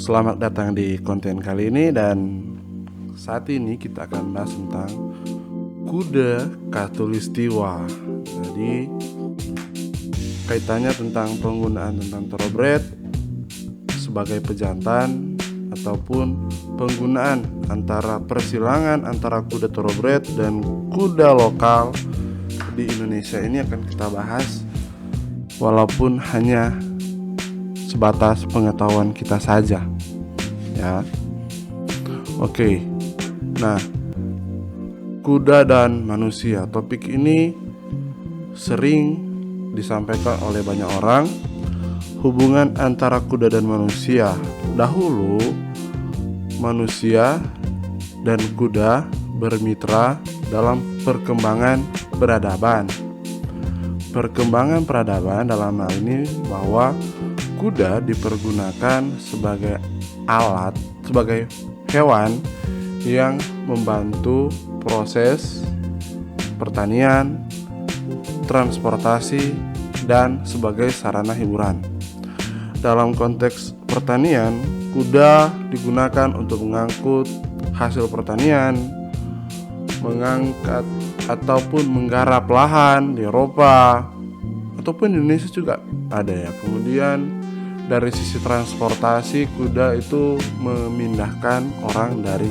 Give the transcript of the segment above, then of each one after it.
Selamat datang di konten kali ini, dan saat ini kita akan bahas tentang kuda Khatulistiwa. Jadi kaitannya tentang penggunaan tentang thoroughbred sebagai pejantan ataupun penggunaan antara persilangan antara kuda thoroughbred dan kuda lokal di Indonesia ini akan kita bahas, walaupun hanya sebatas pengetahuan kita saja ya. Oke. Nah, kuda dan manusia, topik ini sering disampaikan oleh banyak orang. Hubungan antara kuda dan manusia. Dahulu manusia dan kuda bermitra dalam perkembangan peradaban. Perkembangan peradaban dalam hal ini bahwa kuda dipergunakan sebagai alat, sebagai hewan yang membantu proses pertanian, transportasi, dan sebagai sarana hiburan. Dalam konteks pertanian, kuda digunakan untuk mengangkut hasil pertanian, mengangkat ataupun menggarap lahan di Eropa ataupun di Indonesia juga ada ya. Kemudian dari sisi transportasi, kuda itu memindahkan orang dari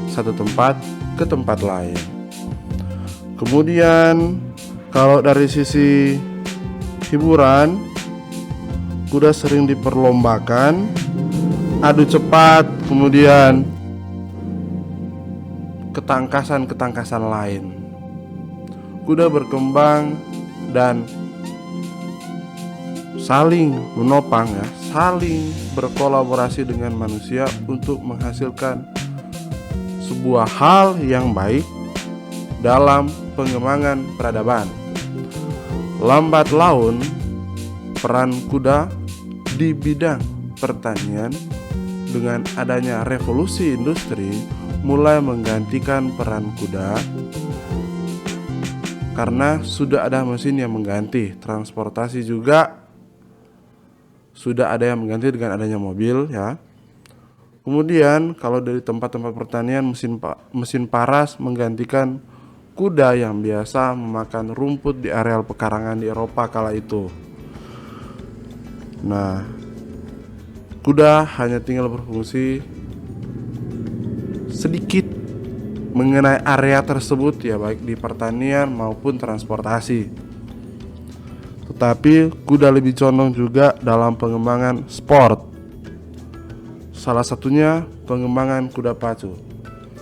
satu tempat ke tempat lain. Kemudian kalau dari sisi hiburan, kuda sering diperlombakan adu cepat, kemudian ketangkasan lain. Kuda berkembang dan saling menopang ya, saling berkolaborasi dengan manusia untuk menghasilkan sebuah hal yang baik dalam pengembangan peradaban. Lambat laun, peran kuda di bidang pertanian dengan adanya revolusi industri mulai menggantikan peran kuda karena sudah ada mesin yang mengganti. Transportasi juga sudah ada yang mengganti dengan adanya mobil ya. Kemudian kalau dari tempat-tempat pertanian, mesin paras menggantikan kuda yang biasa memakan rumput di areal pekarangan di Eropa kala itu. Nah, kuda hanya tinggal berfungsi sedikit mengenai area tersebut ya, baik di pertanian maupun transportasi. Tetapi kuda lebih condong juga dalam pengembangan sport. Salah satunya pengembangan kuda pacu.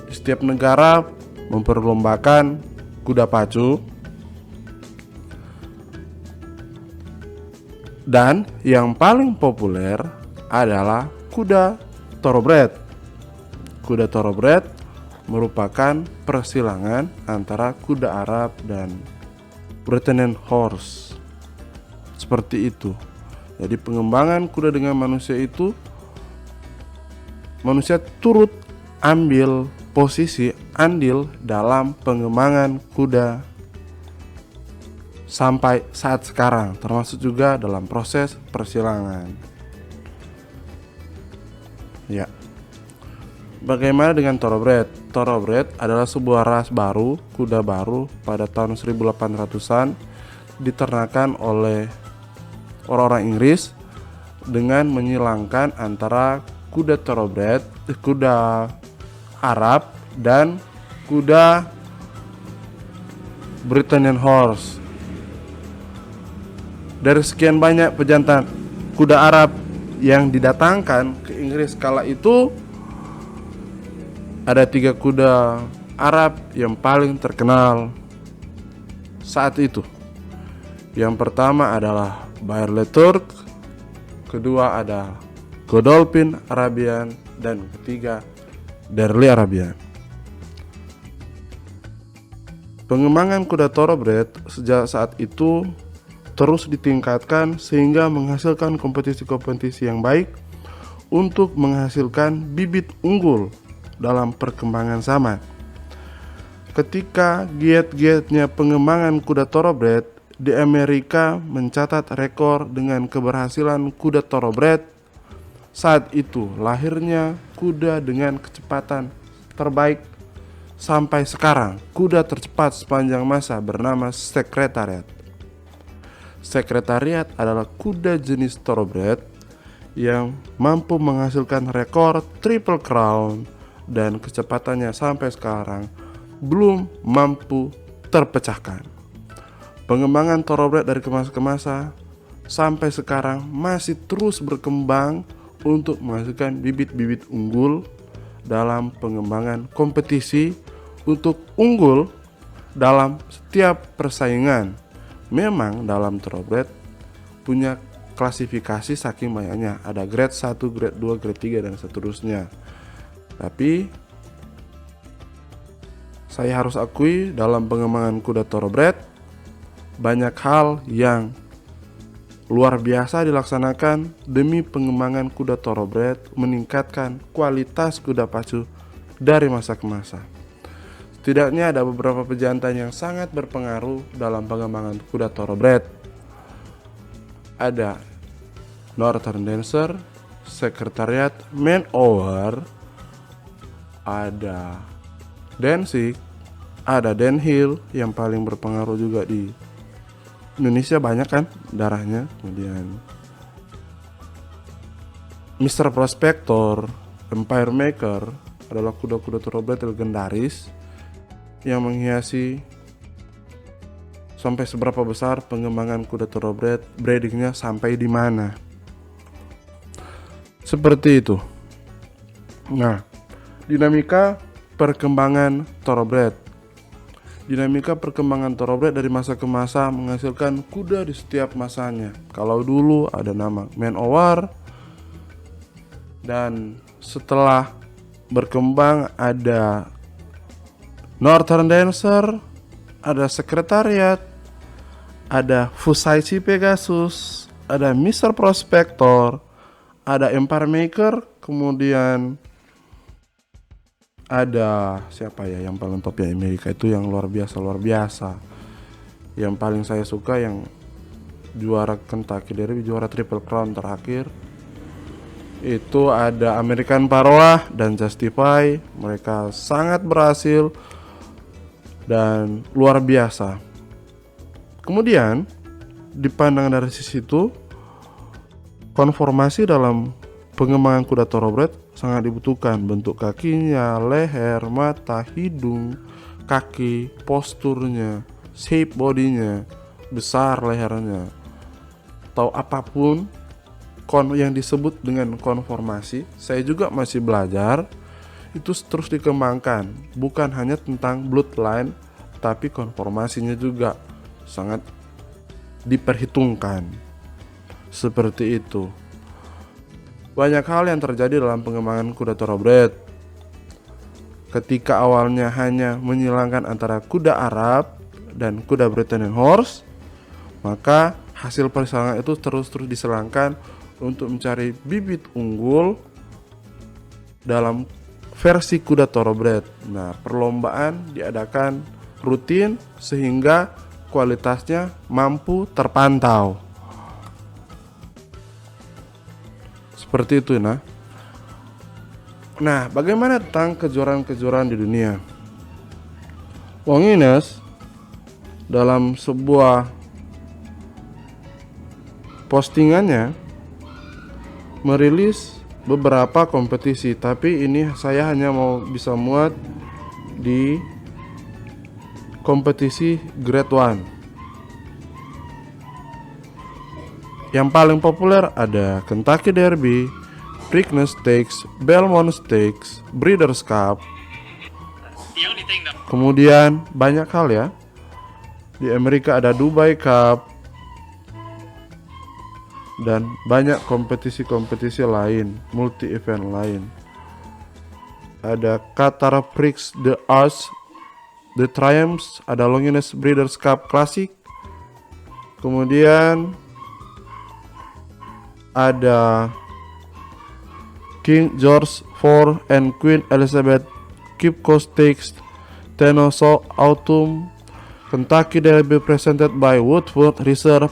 Di setiap negara memperlombakan kuda pacu. Dan yang paling populer adalah kuda thoroughbred. Kuda thoroughbred merupakan persilangan antara kuda Arab dan Breton horse. Seperti itu. Jadi pengembangan kuda dengan manusia itu, manusia turut ambil posisi andil dalam pengembangan kuda sampai saat sekarang, termasuk juga dalam proses persilangan. Ya. Bagaimana dengan thoroughbred? Thoroughbred adalah sebuah ras baru, kuda baru pada tahun 1800-an diternakan oleh orang-orang Inggris dengan menyilangkan antara kuda thoroughbred, kuda Arab dan kuda Breton horse. Dari sekian banyak pejantan kuda Arab yang didatangkan ke Inggris kala itu, ada 3 kuda Arab yang paling terkenal saat itu. Yang pertama adalah Bareilles Turk, kedua ada Godolphin Arabian, dan ketiga Darley Arabian. Pengembangan kuda thoroughbred sejak saat itu terus ditingkatkan sehingga menghasilkan kompetisi-kompetisi yang baik untuk menghasilkan bibit unggul dalam perkembangan zaman. Ketika giat-giatnya pengembangan kuda thoroughbred, di Amerika mencatat rekor dengan keberhasilan kuda thoroughbred Saat itu lahirnya kuda dengan kecepatan terbaik sampai sekarang. Kuda tercepat sepanjang masa bernama Secretariat. Secretariat adalah kuda jenis thoroughbred yang mampu menghasilkan rekor Triple Crown dan kecepatannya sampai sekarang belum mampu terpecahkan. Pengembangan thoroughbred dari masa ke masa sampai sekarang masih terus berkembang untuk menghasilkan bibit-bibit unggul dalam pengembangan kompetisi untuk unggul dalam setiap persaingan. Memang dalam thoroughbred punya klasifikasi saking banyaknya, ada grade 1, grade 2, grade 3 dan seterusnya. Tapi saya harus akui dalam pengembangan kuda thoroughbred banyak hal yang luar biasa dilaksanakan demi pengembangan kuda thoroughbred, meningkatkan kualitas kuda pacu dari masa ke masa. Setidaknya ada beberapa pejantan yang sangat berpengaruh dalam pengembangan kuda thoroughbred. Ada Northern Dancer, Secretariat, Man-Over, ada Danzig, ada Dan Hill yang paling berpengaruh juga di Indonesia, banyak kan darahnya. Kemudian Mr. Prospector, Empire Maker adalah kuda-kuda thoroughbred legendaris yang menghiasi sampai seberapa besar pengembangan kuda thoroughbred, breedingnya sampai di mana. Seperti itu. Nah, dinamika perkembangan thoroughbred. Dinamika perkembangan thoroughbred dari masa ke masa menghasilkan kuda di setiap masanya. Kalau dulu ada nama Man-Over, dan setelah berkembang ada Northern Dancer, ada Secretariat, ada Fusaichi Pegasus, ada Mr. Prospector, ada Empire Maker, kemudian ada siapa ya yang paling top ya Amerika itu yang luar biasa. Yang paling saya suka yang juara Kentucky Derby, juara Triple Crown terakhir itu ada American Paroah dan Justify. Mereka sangat berhasil dan luar biasa. Kemudian dipandang dari sisi itu, konformasi dalam pengembangan kuda thoroughbred sangat dibutuhkan. Bentuk kakinya, leher, mata, hidung, kaki, posturnya, shape bodinya, besar lehernya, atau apapun yang disebut dengan konformasi. Saya juga masih belajar. Itu terus dikembangkan, bukan hanya tentang bloodline, tapi konformasinya juga sangat diperhitungkan. Seperti itu. Banyak hal yang terjadi dalam pengembangan kuda thoroughbred. Ketika awalnya hanya menyilangkan antara kuda Arab dan kuda Brittany Horse, maka hasil persilangan itu terus diselangkan untuk mencari bibit unggul dalam versi kuda thoroughbred. Nah, perlombaan diadakan rutin sehingga kualitasnya mampu terpantau. Seperti itu, nah. Nah, bagaimana tentang kejuaraan-kejuaraan di dunia? Wong Ines dalam sebuah postingannya merilis beberapa kompetisi, tapi ini saya hanya mau bisa muat di kompetisi Grade 1. Yang paling populer ada Kentucky Derby, Preakness Stakes, Belmont Stakes, Breeders' Cup. Kemudian banyak hal ya. Di Amerika ada Dubai Cup dan banyak kompetisi-kompetisi lain, multi event lain. Ada Qatar Prix de Arts, The Triumphs, ada Longines Breeders' Cup Classic. Kemudian ada King George IV and Queen Elizabeth Kipco Stakes, Tennessee Autumn, Kentucky Derby presented by Woodford Reserve,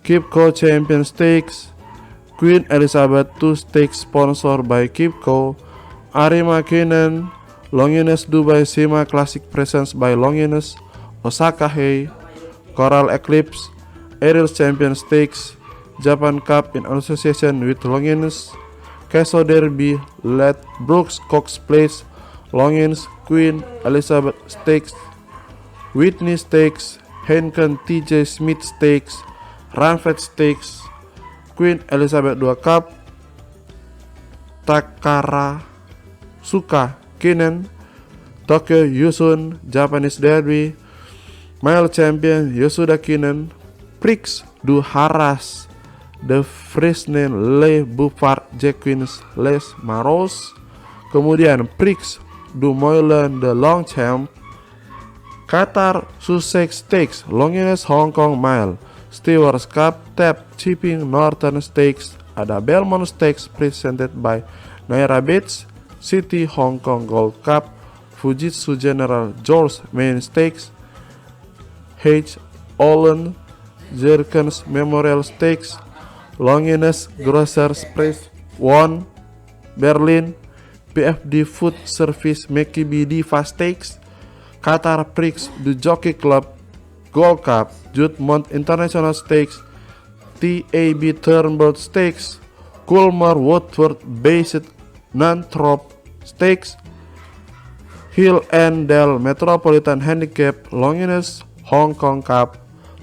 Kipco Champion Stakes, Queen Elizabeth II Stakes sponsored by Kipco, Arima Kinen, Longinus Dubai Sima Classic Presents by Longinus, Osaka Hay, Coral Eclipse, Ariel Champion Stakes, Japan Cup in association with Longinus, Keso Derby, Ladbrokes Cox Place, Longinus, Queen Elizabeth Stakes, Whitney Stakes, Henken TJ Smith Stakes, Ranfet Stakes, Queen Elizabeth II Cup, Takara Suka Kinen, Tokyo Yusun Japanese Derby, Mile Champion Yosuda Kinen, Prix du Haras de Fresnen Le Buffard Jacquins Les Maros, kemudian Prix du Moulin de Longchamp, Qatar Sussex Stakes, Longinus Hong Kong Mile, Stewards Cup, Tap Chipping Northern Stakes, ada Belmont Stakes presented by Naira Beach, City Hong Kong Gold Cup, Fujitsu General George Main Stakes, H. Olin Jerkens Memorial Stakes, Longinus Grocers Press 1 Berlin, PFD Food Service Mekibi Diva Stakes, Qatar Prix du Jockey Club Gold Cup, Judmont International Stakes, TAB Turnbull Stakes, Culmer Woodward Based Nantrop Stakes, Hill and Dale Metropolitan Handicap, Longinus Hong Kong Cup,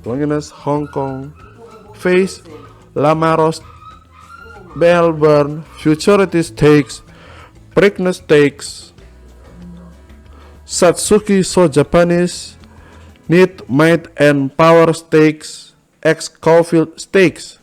Longinus Hong Kong Face, Lamaros Melbourne Futurity Stakes, Preakness Stakes, Satsuki So Japanese, Need Might and Power Stakes, X Caulfield Stakes,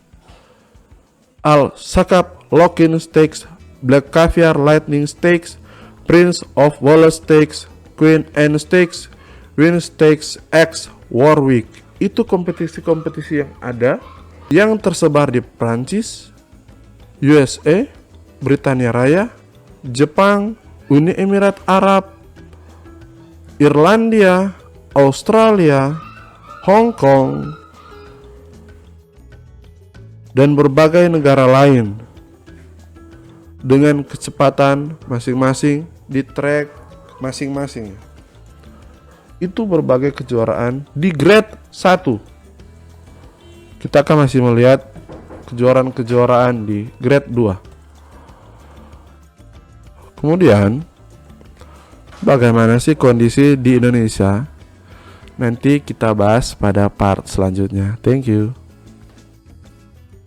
Al Sakab Lock-in Stakes, Black Caviar Lightning Stakes, Prince of Wales Stakes, Queen Anne Stakes, Win Stakes X Warwick. Itu kompetisi-kompetisi yang ada, yang tersebar di Prancis, USA, Britania Raya, Jepang, Uni Emirat Arab, Irlandia, Australia, Hong Kong, dan berbagai negara lain dengan kecepatan masing-masing di track masing-masing. Itu berbagai kejuaraan di grade 1. Kita akan masih melihat kejuaraan-kejuaraan di grade 2. Kemudian bagaimana sih kondisi di Indonesia? Nanti kita bahas pada part selanjutnya. Thank you.